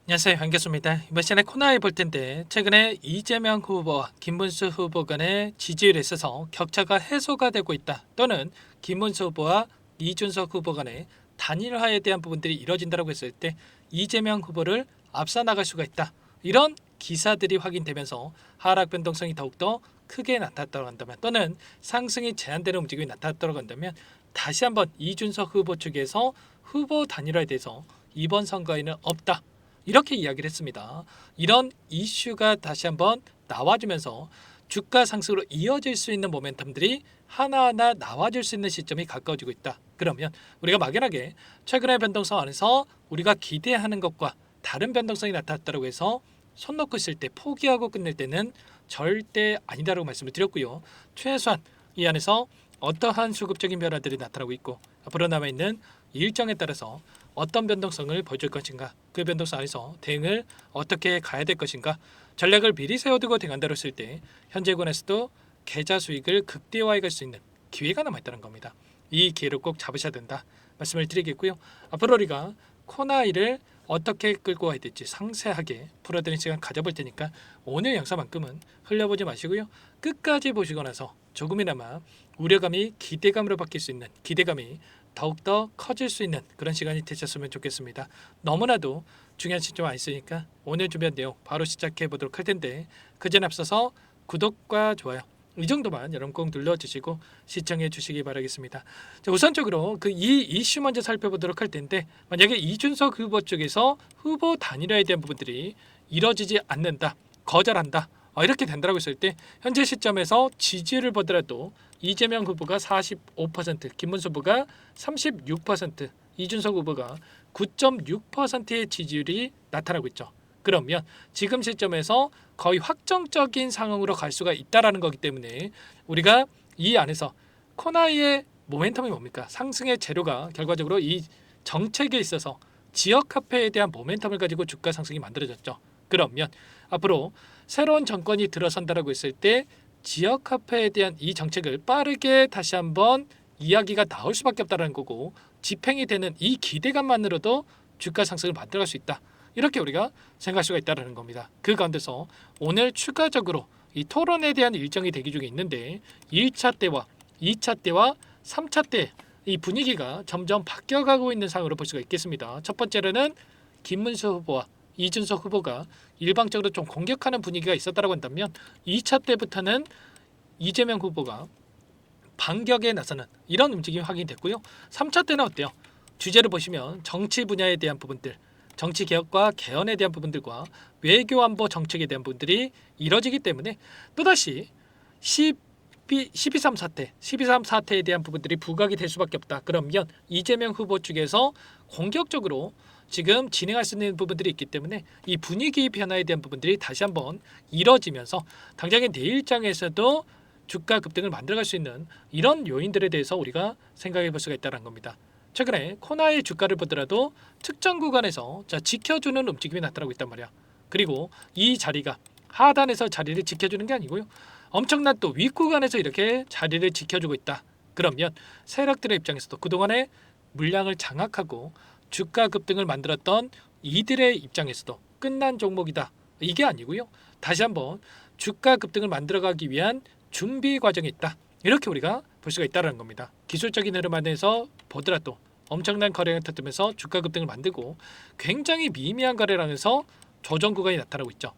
안녕하세요, 반갑습니다. 이번 시간에 코너에 볼 텐데, 최근에 이재명 후보와 김문수 후보 간의 지지율에 있어서 격차가 해소가 되고 있다, 또는 김문수 후보와 이준석 후보 간의 단일화에 대한 부분들이 이뤄진다고 했을 때 이재명 후보를 앞서 나갈 수가 있다, 이런 기사들이 확인되면서 하락 변동성이 더욱더 크게 나타났다고 한다면, 또는 상승이 제한되는 움직임이 나타났다고 한다면, 다시 한번 이준석 후보 측에서 후보 단일화에 대해서 이번 선거에는 없다, 이렇게 이야기를 했습니다. 이런 이슈가 다시 한번 나와주면서 주가 상승으로 이어질 수 있는 모멘텀들이 하나하나 나와줄 수 있는 시점이 가까워지고 있다. 그러면 우리가 막연하게 최근의 변동성 안에서 우리가 기대하는 것과 다른 변동성이 나타났다고 해서 손 놓고 있을 때 포기하고 끝낼 때는 절대 아니다라고 말씀을 드렸고요. 최소한 이 안에서 어떠한 수급적인 변화들이 나타나고 있고 앞으로 남아있는 일정에 따라서 어떤 변동성을 보여줄 것인가, 그 변동성 안에서 대응을 어떻게 가야 될 것인가, 전략을 미리 세워두고 대응한다고 했을 때 현재권에서도 계좌 수익을 극대화해 갈 수 있는 기회가 남아있다는 겁니다. 이 기회를 꼭 잡으셔야 된다 말씀을 드리겠고요. 앞으로 우리가 코나이를 어떻게 끌고 와야 될지 상세하게 풀어드리는 시간 가져볼 테니까 오늘 영상만큼은 흘려보지 마시고요. 끝까지 보시고 나서 조금이나마 우려감이 기대감으로 바뀔 수 있는, 기대감이 더욱더 커질 수 있는 그런 시간이 되셨으면 좋겠습니다. 너무나도 중요한 시점 안 있으니까 오늘 준비한 내용 바로 시작해 보도록 할 텐데, 그전 앞서서 구독과 좋아요 이 정도만 여러분 꼭 눌러주시고 시청해 주시기 바라겠습니다. 자, 우선적으로 이 이슈 먼저 살펴보도록 할 텐데, 만약에 이준석 후보 쪽에서 후보 단일화에 대한 부분들이 이뤄지지 않는다, 거절한다, 이렇게 된다고 했을 때 현재 시점에서 지지를 보더라도 이재명 후보가 45%, 김문수 후보가 36%, 이준석 후보가 9.6%의 지지율이 나타나고 있죠. 그러면 지금 시점에서 거의 확정적인 상황으로 갈 수가 있다라는 거기 때문에 우리가 이 안에서 코나이의 모멘텀이 뭡니까? 상승의 재료가 결과적으로 이 정책에 있어서 지역 화폐에 대한 모멘텀을 가지고 주가 상승이 만들어졌죠. 그러면 앞으로 새로운 정권이 들어선다라고 했을 때 지역 화폐에 대한 이 정책을 빠르게 다시 한번 이야기가 나올 수밖에 없다는 거고, 집행이 되는 이 기대감만으로도 주가 상승을 만들어갈 수 있다, 이렇게 우리가 생각할 수가 있다는 겁니다. 그 가운데서 오늘 추가적으로 이 토론에 대한 일정이 대기 중에 있는데 1차 때와 2차 때와 3차 때 이 분위기가 점점 바뀌어가고 있는 상황으로 볼 수가 있겠습니다. 첫 번째로는 김문수 후보와 이준석 후보가 일방적으로 좀 공격하는 분위기가 있었다고 한다면, 2차 때부터는 이재명 후보가 반격에 나서는 이런 움직임이 확인됐고요. 3차 때는 어때요? 주제를 보시면 정치 분야에 대한 부분들, 정치 개혁과 개헌에 대한 부분들과 외교 안보 정책에 대한 부분들이 이뤄지기 때문에 또다시 12.3 사태, 12.3 사태에 대한 부분들이 부각이 될 수밖에 없다. 그러면 이재명 후보 측에서 공격적으로 지금 진행할 수 있는 부분들이 있기 때문에 이 분위기 변화에 대한 부분들이 다시 한번 이뤄지면서 당장의 내일장에서도 주가 급등을 만들어갈 수 있는 이런 요인들에 대해서 우리가 생각해 볼 수가 있다는 겁니다. 최근에 코나의 주가를 보더라도 특정 구간에서 지켜주는 움직임이 나타나고 있단 말이야. 그리고 이 자리가 하단에서 자리를 지켜주는 게 아니고요, 엄청난 또 윗구간에서 이렇게 자리를 지켜주고 있다. 그러면 세력들의 입장에서도 그동안에 물량을 장악하고 주가 급등을 만들었던 이들의 입장에서도 끝난 종목이다, 이게 아니고요, 다시 한번 주가 급등을 만들어가기 위한 준비 과정이 있다, 이렇게 우리가 볼 수가 있다는 겁니다. 기술적인 흐름 안에서 보더라도 엄청난 거래량을 터뜨면서 주가 급등을 만들고 굉장히 미미한 거래량에서 조정 구간이 나타나고 있죠.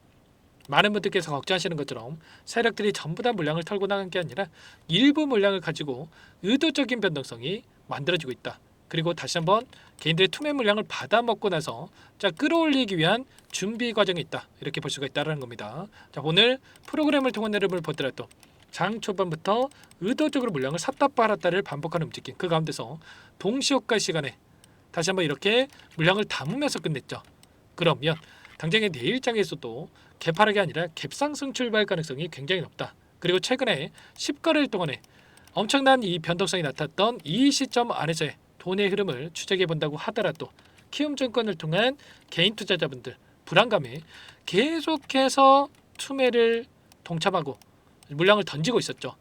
많은 분들께서 걱정하시는 것처럼 세력들이 전부 다 물량을 털고 나간 게 아니라 일부 물량을 가지고 의도적인 변동성이 만들어지고 있다. 그리고 다시 한번 개인들의 투매 물량을 받아먹고 나서 끌어올리기 위한 준비 과정이 있다, 이렇게 볼 수가 있다는 겁니다. 자, 오늘 프로그램을 통한 흐름을 보더라도 장 초반부터 의도적으로 물량을 샀다 팔았다를 반복하는 움직임, 그 가운데서 동시효과 시간에 다시 한번 이렇게 물량을 담으면서 끝냈죠. 그러면 당장의 내일장에서도 개파락이 아니라 갭상승 출발 가능성이 굉장히 높다. 그리고 최근에 10거래일 동안에 엄청난 이 변동성이 나타났던 이 시점 안에서의 돈의 흐름을 추적해 본다고 하더라도 키움증권을 통한 개인 투자자분들 불안감에 계속해서 투매를 동참하고 물량을 던지고 있었죠.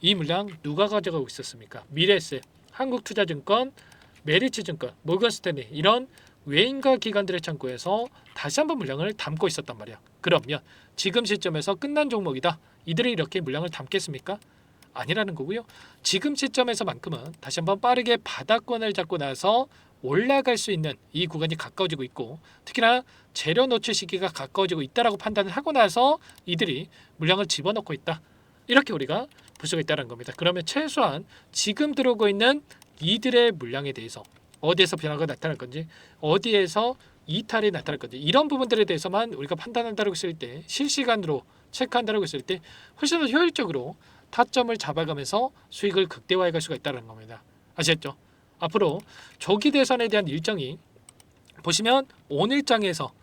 이 물량 누가 가져가고 있었습니까? 미래에셋, 한국투자증권, 메리츠증권, 모건스탠리, 이런 외인과 기관들의 창고에서 다시 한번 물량을 담고 있었단 말이야. 그러면 지금 시점에서 끝난 종목이다. 이들이 이렇게 물량을 담겠습니까? 아니라는 거고요. 지금 시점에서만큼은 다시 한번 빠르게 바닥권을 잡고 나서 올라갈 수 있는 이 구간이 가까워지고 있고, 특히나 재료 노출 시기가 가까워지고 있다라고 판단을 하고 나서 이들이 물량을 집어넣고 있다. 이렇게 우리가 볼 수가 있다는 겁니다. 그러면 최소한 지금 들어오고 있는 이들의 물량에 대해서 어디에서 변화가 나타날 건지, 어디에서 이탈이 나타날 건지, 이런 부분들에 대해서만 우리가 판단한다고 했을 때, 실시간으로 체크한다고 했을 때 훨씬 더 효율적으로 타점을 잡아가면서 수익을 극대화해 갈 수가 있다는 겁니다. 아시겠죠? 앞으로 조기 대선에 대한 일정이 보시면 오늘 장에서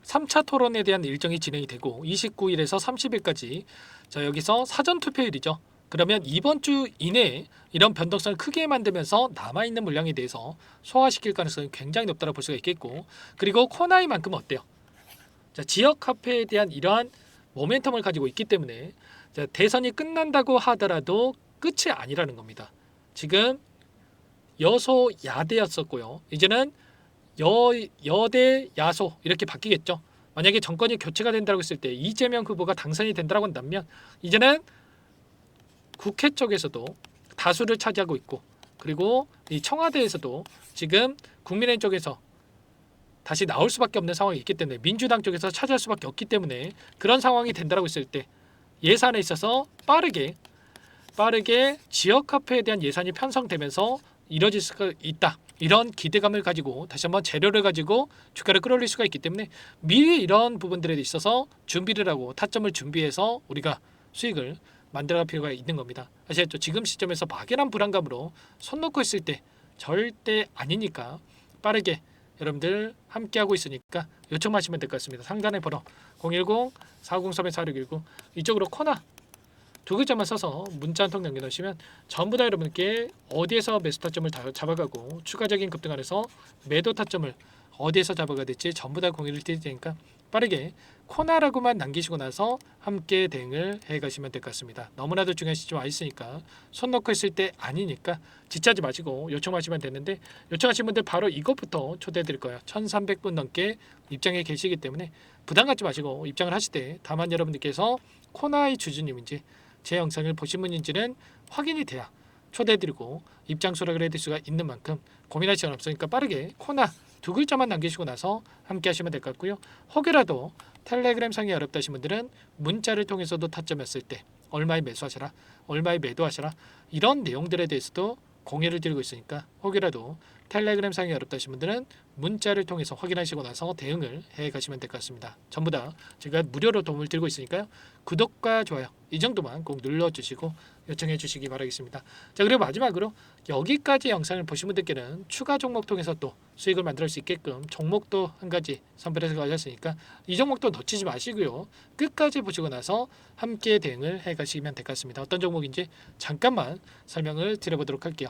3차 토론에 대한 일정이 진행이 되고 29일에서 30일까지 자 여기서 사전 투표일이죠. 그러면 이번 주 이내에 이런 변동성을 크게 만들면서 남아있는 물량에 대해서 소화시킬 가능성이 굉장히 높다고 볼 수가 있겠고, 그리고 코나이만큼 어때요? 자, 지역 화폐에 대한 이러한 모멘텀을 가지고 있기 때문에 자, 대선이 끝난다고 하더라도 끝이 아니라는 겁니다. 지금 여소 야대였었고요. 이제는 여대 야소 이렇게 바뀌겠죠. 만약에 정권이 교체가 된다고 했을 때 이재명 후보가 당선이 된다고 한다면 이제는 국회 쪽에서도 다수를 차지하고 있고, 그리고 이 청와대에서도 지금 국민의힘 쪽에서 다시 나올 수밖에 없는 상황이 있기 때문에 민주당 쪽에서 차지할 수밖에 없기 때문에 그런 상황이 된다고 했을 때 예산에 있어서 빠르게 지역 화폐에 대한 예산이 편성되면서 이뤄질 수가 있다. 이런 기대감을 가지고 다시 한번 재료를 가지고 주가를 끌어올릴 수가 있기 때문에 미리 이런 부분들에 있어서 준비를 하고 타점을 준비해서 우리가 수익을 만들어갈 필요가 있는 겁니다. 아시겠죠? 지금 시점에서 막연한 불안감으로 손 놓고 있을 때 절대 아니니까 빠르게 여러분들 함께하고 있으니까 요청하시면 될 것 같습니다. 상단의 번호 010-403-4619 이쪽으로 코나 두 글자만 써서 문자 한 통 남겨놓으시면 전부 다 여러분께 어디에서 매수 타점을 잡아가고 추가적인 급등 안에서 매도 타점을 어디에서 잡아가야 될지 전부 다 공유를 드릴 테니까 빠르게 코나라고만 남기시고 나서 함께 대응을 해가시면 될 것 같습니다. 너무나도 중요한 시점 와 있으니까 손 놓고 있을 때 아니니까 지체하지 마시고 요청하시면 되는데, 요청하신 분들 바로 이것부터 초대해 드릴 거예요. 1300분 넘게 입장에 계시기 때문에 부담 갖지 마시고 입장을 하실 때 다만 여러분들께서 코나의 주주님인지 제 영상을 보신 분인지는 확인이 돼야 초대해드리고 입장 수락을 해드릴 수가 있는 만큼 고민할 시간 없으니까 빠르게 코나 두 글자만 남기시고 나서 함께 하시면 될 것 같고요. 혹여라도 텔레그램 상이 어렵다 하신 분들은 문자를 통해서도 타점했을 때 얼마에 매수하셔라, 얼마에 매도하셔라, 이런 내용들에 대해서도 공유를 드리고 있으니까 혹여라도 텔레그램 상이 어렵다 하신 분들은 문자를 통해서 확인하시고 나서 대응을 해 가시면 될 것 같습니다. 전부 다 제가 무료로 도움을 드리고 있으니까요. 구독과 좋아요 이 정도만 꼭 눌러주시고 요청해 주시기 바라겠습니다. 자, 그리고 마지막으로 여기까지 영상을 보신 분들께는 추가 종목 통해서 또 수익을 만들 수 있게끔 종목도 한 가지 선별해서 가졌으니까 이 종목도 놓치지 마시고요. 끝까지 보시고 나서 함께 대응을 해 가시면 될 것 같습니다. 어떤 종목인지 잠깐만 설명을 드려보도록 할게요.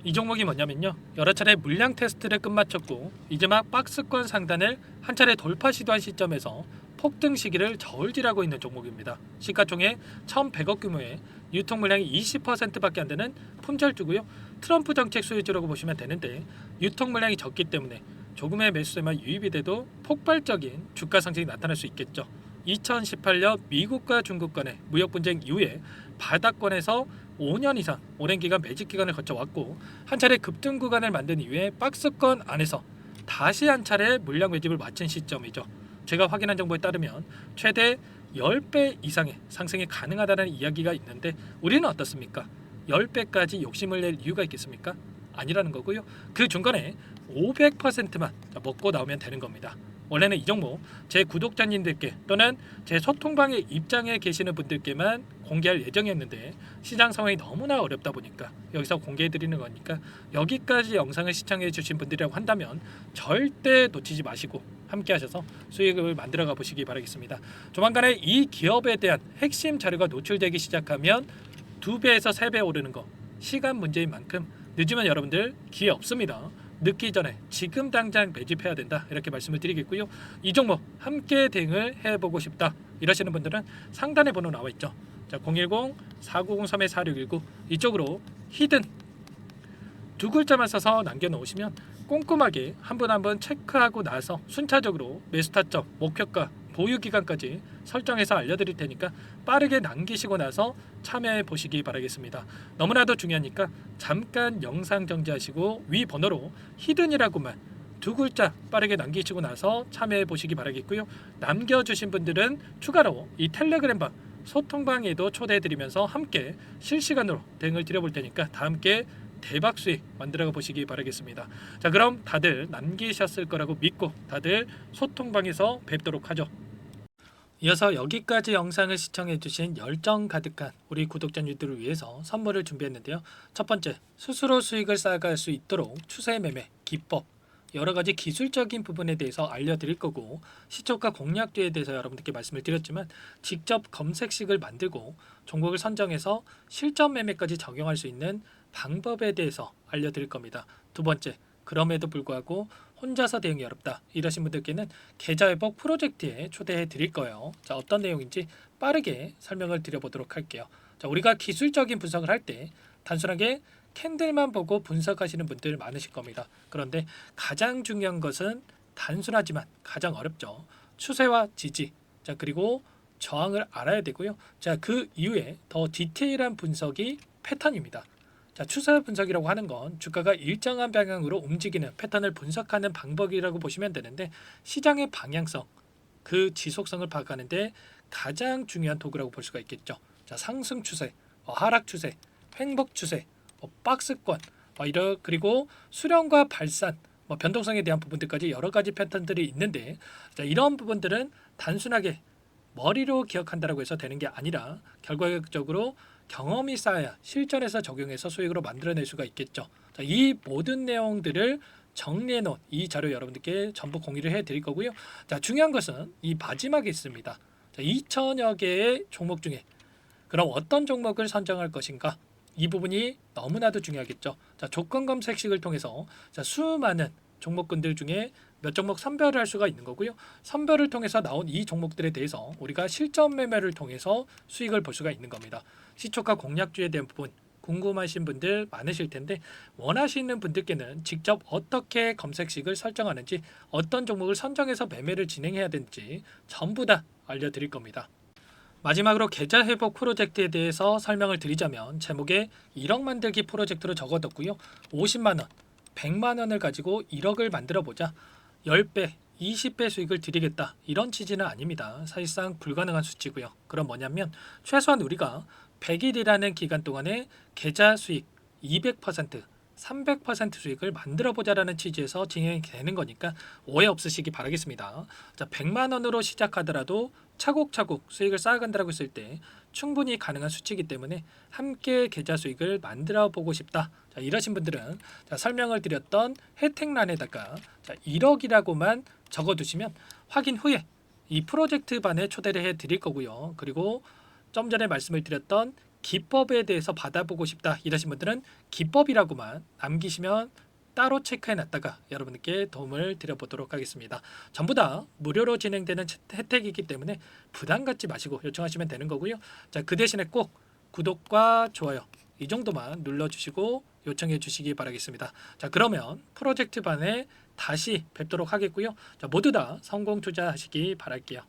이 종목이 뭐냐면요, 여러 차례 물량 테스트를 끝마쳤고 이제 막 박스권 상단을 한 차례 돌파 시도한 시점에서 폭등 시기를 저울질하고 있는 종목입니다. 시가총액 1,100억 규모의 유통 물량이 20%밖에 안 되는 품절주고요. 트럼프 정책 소유주라고 보시면 되는데 유통 물량이 적기 때문에 조금의 매수세만 유입이 돼도 폭발적인 주가 상승이 나타날 수 있겠죠. 2018년 미국과 중국 간의 무역 분쟁 이후에 바닥권에서 5년 이상 오랜 기간 매집 기간을 거쳐왔고 한 차례 급등 구간을 만든 이후에 박스권 안에서 다시 한 차례 물량 매집을 마친 시점이죠. 제가 확인한 정보에 따르면 최대 10배 이상의 상승이 가능하다는 이야기가 있는데 우리는 어떻습니까? 10배까지 욕심을 낼 이유가 있겠습니까? 아니라는 거고요. 그 중간에 500%만 먹고 나오면 되는 겁니다. 원래는 이 종목 제 구독자님들께 또는 제 소통방에 입장해 계시는 분들께만 공개할 예정이었는데 시장 상황이 너무나 어렵다 보니까 여기서 공개해 드리는 거니까 여기까지 영상을 시청해 주신 분들이라고 한다면 절대 놓치지 마시고 함께 하셔서 수익을 만들어 가 보시기 바라겠습니다. 조만간에 이 기업에 대한 핵심 자료가 노출되기 시작하면 2배에서 3배 오르는 거 시간 문제인 만큼 늦으면 여러분들 기회 없습니다. 늦기 전에 지금 당장 매집해야 된다 이렇게 말씀을 드리겠고요. 이 종목 함께 대응을 해보고 싶다 이러시는 분들은 상단에 번호 나와 있죠. 자, 010-4903-4619 이쪽으로 히든 두 글자만 써서 남겨놓으시면 꼼꼼하게 한 분 한 분 체크하고 나서 순차적으로 매수 타점, 목표가, 보유 기간까지 설정해서 알려드릴 테니까 빠르게 남기시고 나서 참여해 보시기 바라겠습니다. 너무나도 중요하니까 잠깐 영상 정지하시고 위 번호로 히든이라고만 두 글자 빠르게 남기시고 나서 참여해 보시기 바라겠고요. 남겨주신 분들은 추가로 이 텔레그램방 소통방에도 초대해 드리면서 함께 실시간으로 대응을 드려볼 테니까 다 함께 대박 수익 만들어 보시기 바라겠습니다. 자, 그럼 다들 남기셨을 거라고 믿고 다들 소통방에서 뵙도록 하죠. 이어서 여기까지 영상을 시청해주신 열정 가득한 우리 구독자님들을 위해서 선물을 준비했는데요. 첫 번째, 스스로 수익을 쌓아갈 수 있도록 추세 매매 기법, 여러 가지 기술적인 부분에 대해서 알려드릴 거고, 시초가 공략주에 대해서 여러분들께 말씀을 드렸지만 직접 검색식을 만들고 종목을 선정해서 실전 매매까지 적용할 수 있는 방법에 대해서 알려드릴 겁니다. 두 번째, 그럼에도 불구하고 혼자서 대응이 어렵다 이러신 분들께는 계좌회복 프로젝트에 초대해 드릴 거예요. 자, 어떤 내용인지 빠르게 설명을 드려보도록 할게요. 자, 우리가 기술적인 분석을 할 때 단순하게 캔들만 보고 분석하시는 분들 많으실 겁니다. 그런데 가장 중요한 것은 단순하지만 가장 어렵죠. 추세와 지지, 자, 그리고 저항을 알아야 되고요. 자, 그 이후에 더 디테일한 분석이 패턴입니다. 자, 추세 분석이라고 하는 건 주가가 일정한 방향으로 움직이는 패턴을 분석하는 방법이라고 보시면 되는데, 시장의 방향성, 그 지속성을 파악하는데 가장 중요한 도구라고 볼 수가 있겠죠. 자, 상승 추세, 하락 추세, 횡복 추세, 박스권, 그리고 수렴과 발산, 변동성에 대한 부분들까지 여러 가지 패턴들이 있는데, 자, 이런 부분들은 단순하게 머리로 기억한다라고 해서 되는 게 아니라 결과적으로 경험이 쌓아야 실전에서 적용해서 수익으로 만들어낼 수가 있겠죠. 자, 이 모든 내용들을 정리해 놓은 이 자료 여러분들께 전부 공유를 해 드릴 거고요. 자, 중요한 것은 이 마지막에 있습니다. 자, 2천여 개의 종목 중에 그럼 어떤 종목을 선정할 것인가? 이 부분이 너무나도 중요하겠죠. 자, 조건 검색식을 통해서 자, 수많은 종목군들 중에 몇 종목 선별을 할 수가 있는 거고요. 선별을 통해서 나온 이 종목들에 대해서 우리가 실전 매매를 통해서 수익을 볼 수가 있는 겁니다. 시초가 공략주에 대한 부분 궁금하신 분들 많으실 텐데, 원하시는 분들께는 직접 어떻게 검색식을 설정하는지, 어떤 종목을 선정해서 매매를 진행해야 되는지 전부 다 알려드릴 겁니다. 마지막으로 계좌 회복 프로젝트에 대해서 설명을 드리자면, 제목에 1억 만들기 프로젝트로 적어뒀고요. 50만 원, 100만 원을 가지고 1억을 만들어 보자. 10배, 20배 수익을 드리겠다. 이런 취지는 아닙니다. 사실상 불가능한 수치고요. 그럼 뭐냐면 최소한 우리가 100일이라는 기간 동안에 계좌 수익 200%, 300% 수익을 만들어 보자라는 취지에서 진행이 되는 거니까 오해 없으시기 바라겠습니다. 자, 100만 원으로 시작하더라도 차곡차곡 수익을 쌓아간다고 했을 때 충분히 가능한 수치이기 때문에 함께 계좌 수익을 만들어 보고 싶다. 자, 이러신 분들은 자, 설명을 드렸던 혜택란에다가 자, 1억이라고만 적어두시면 확인 후에 이 프로젝트 반에 초대를 해 드릴 거고요. 그리고 좀 전에 말씀을 드렸던 기법에 대해서 받아보고 싶다 이러신 분들은 기법이라고만 남기시면 따로 체크해 놨다가 여러분께 도움을 드려보도록 하겠습니다. 전부 다 무료로 진행되는 혜택이기 때문에 부담 갖지 마시고 요청하시면 되는 거고요. 자, 그 대신에 꼭 구독과 좋아요 이 정도만 눌러주시고 요청해 주시기 바라겠습니다. 자, 그러면 프로젝트 반에 다시 뵙도록 하겠고요. 자, 모두 다 성공 투자하시기 바랄게요.